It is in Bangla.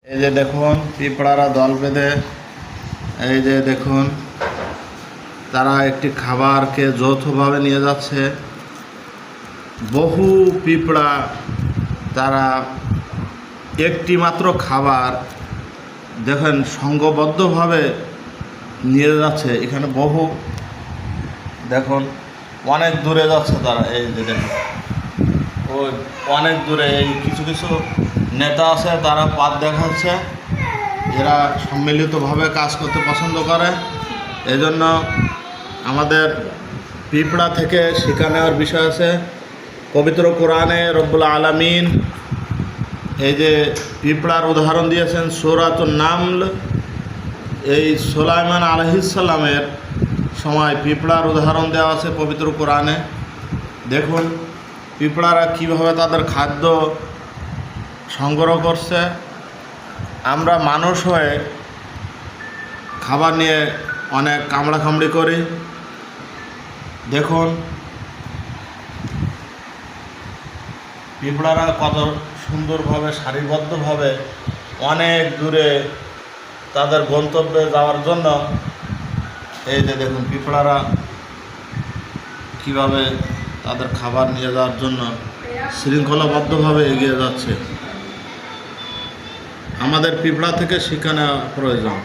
এই যে দেখুন পিঁপড়ারা দল বেঁধে এই যে দেখুন তারা একটি খাবারকে যৌথভাবে নিয়ে যাচ্ছে। বহু পিঁপড়া তারা একটি মাত্র খাবার দেখেন সংঘবদ্ধভাবে নিয়ে যাচ্ছে। এখানে বহু দেখুন অনেক দূরে যাচ্ছে তারা। এই যে দেখুন ওই অনেক দূরে এই কিছু কিছু নেতা আছে, তারা পথ দেখাচ্ছে। এরা সম্মিলিতভাবে কাজ করতে পছন্দ করে। এজন্য আমাদের পিঁপড়া থেকে শিক্ষা নেওয়ার বিষয় আছে। পবিত্র কোরআনে রব্বুল আলামিন এই যে পিঁপড়ার উদাহরণ দিয়েছেন সূরাতুন নামল। এই সুলাইমান আলাইহিস সালামের সময় পিঁপড়ার উদাহরণ দেওয়া আছে পবিত্র কোরআনে। দেখুন পিঁপড়ারা কীভাবে তাদের খাদ্য সংগ্রহ করছে। আমরা মানুষ হয়ে খাবার নিয়ে অনেক কামড়াকামড়ি করি। দেখুন পিঁপড়ারা কত সুন্দরভাবে সারিবদ্ধভাবে অনেক দূরে তাদের গন্তব্যে যাওয়ার জন্য এই যে দেখুন পিঁপড়ারা কীভাবে তাদের খাবার নিয়ে যাওয়ার জন্য শৃঙ্খলাবদ্ধভাবে এগিয়ে যাচ্ছে। আমাদের পিঁপড়া থেকে শিক্ষা নেওয়া প্রয়োজন।